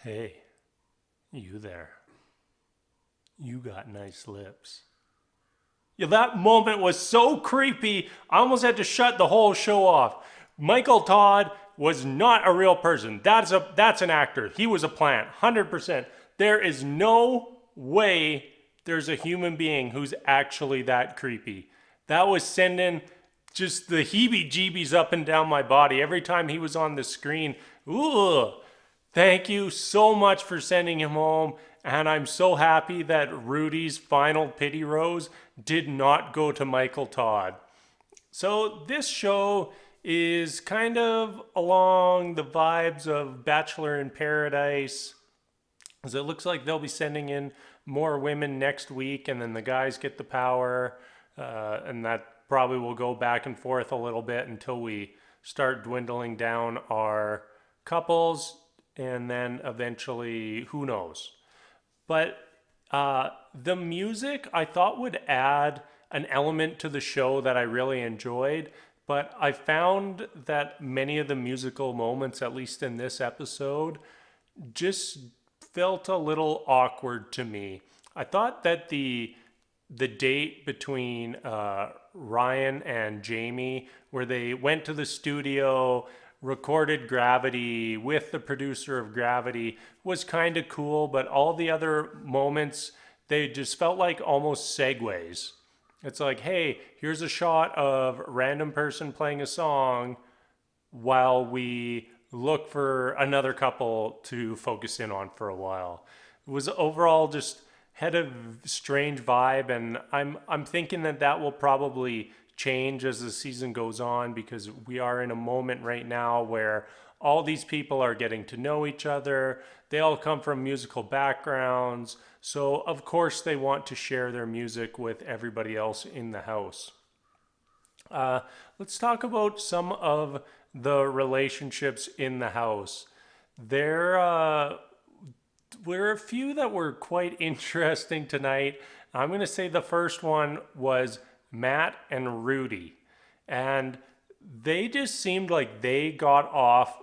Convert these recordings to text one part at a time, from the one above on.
Hey, you there. You got nice lips. Yeah, that moment was so creepy. I almost had to shut the whole show off. Michael Todd was not a real person. That's an actor. He was a plant, 100%. There is no way there's a human being who's actually that creepy. That was sending just the heebie-jeebies up and down my body every time he was on the screen. Ooh. Thank you so much for sending him home. And I'm so happy that Rudi's final pity rose did not go to Michael Todd. So this show is kind of along the vibes of Bachelor in Paradise, as it looks like they'll be sending in more women next week, and then the guys get the power, and that probably will go back and forth a little bit until we start dwindling down our couples, and then eventually, who knows? But the music I thought would add an element to the show that I really enjoyed. But I found that many of the musical moments, at least in this episode, just felt a little awkward to me. I thought that the date between Ryan and Jamie, where they went to the studio, recorded Gravity with the producer of Gravity, was kind of cool, but all the other moments, they just felt like almost segues. It's like, hey, here's a shot of random person playing a song while we look for another couple to focus in on for a while. It was overall just had a strange vibe, and I'm thinking that that will probably change as the season goes on, because we are in a moment right now where all these people are getting to know each other. They all come from musical backgrounds, so of course they want to share their music with everybody else in the house. uh, let's talk about some of the relationships in the house. There were a few that were quite interesting tonight. I'm going to say the first one was Matt and Rudi. And they just seemed like they got off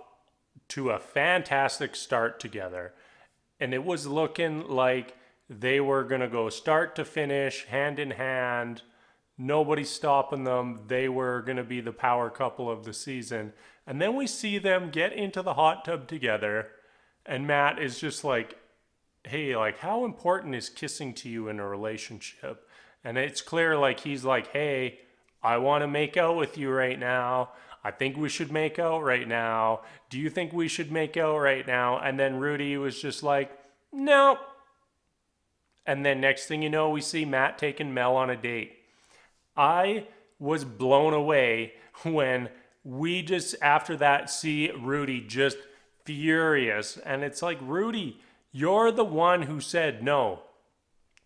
to a fantastic start together. And it was looking like they were going to go start to finish, hand in hand. Nobody stopping them. They were going to be the power couple of the season. And then we see them get into the hot tub together. And Matt is just like, hey, like, how important is kissing to you in a relationship? And it's clear, like, he's like, hey, I want to make out with you right now. I think we should make out right now. Do you think we should make out right now? And then Rudi was just like, no. And then next thing you know, we see Matt taking Mel on a date. I was blown away when we just after that see Rudi just furious. And it's like, Rudi, you're the one who said no.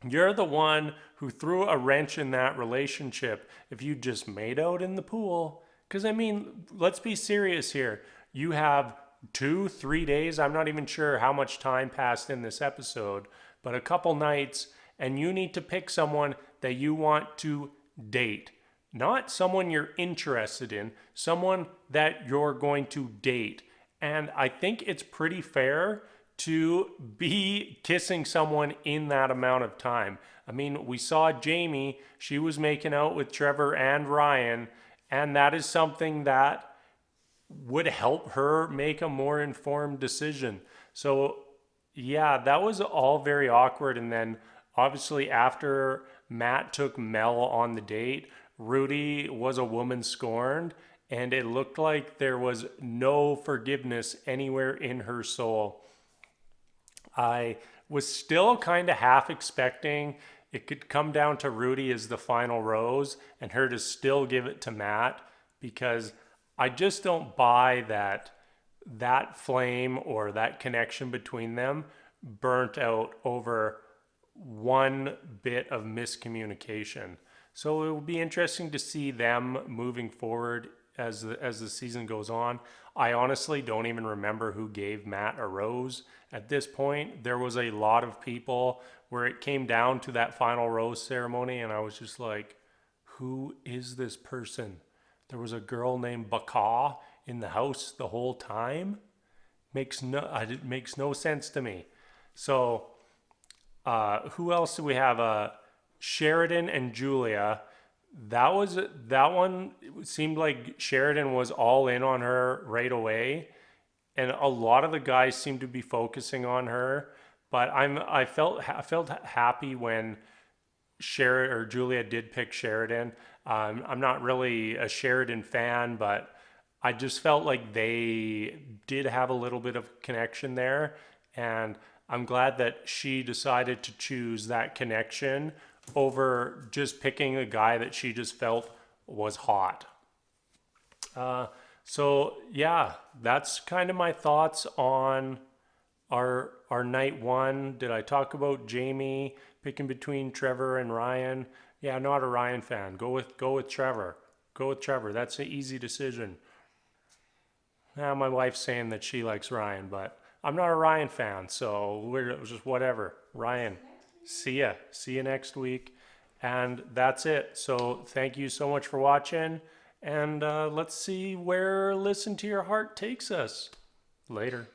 You're the one who threw a wrench in that relationship. If you just made out in the pool, because I mean, let's be serious here. You have 2, 3 days. I'm not even sure how much time passed in this episode, but a couple nights, and you need to pick someone that you want to date. Not someone you're interested in, someone that you're going to date. And I think it's pretty fair to be kissing someone in that amount of time. I mean, we saw Jamie, she was making out with Trevor and Ryan, and that is something that would help her make a more informed decision. So, yeah, that was all very awkward. And then obviously, after Matt took Mel on the date, Rudi was a woman scorned, and it looked like there was no forgiveness anywhere in her soul. I was still kind of half expecting it could come down to Rudi as the final rose and her to still give it to Matt, because I just don't buy that that flame or that connection between them burnt out over one bit of miscommunication. So it will be interesting to see them moving forward as the season goes on. I honestly don't even remember who gave Matt a rose at this point. There was a lot of people where it came down to that final rose ceremony, and I was just like, who is this person? There was a girl named Baka in the house the whole time. It makes no sense to me. So who else do we have? Sheridan and Julia. That one. It seemed like Sheridan was all in on her right away, and a lot of the guys seemed to be focusing on her. But I felt happy when Sheridan or Julia did pick Sheridan. I'm not really a Sheridan fan, but I just felt like they did have a little bit of connection there. And I'm glad that she decided to choose that connection over just picking a guy that she just felt was hot. So yeah, that's kind of my thoughts on our night one. Did I talk about Jamie picking between Trevor and Ryan? Yeah, not a Ryan fan. Go with Trevor. Go with Trevor. That's an easy decision. Now my wife's saying that she likes Ryan, but I'm not a Ryan fan, so we're just whatever. Ryan, see ya. See you next week. And that's it. So thank you so much for watching. And let's see where Listen to Your Heart takes us. Later.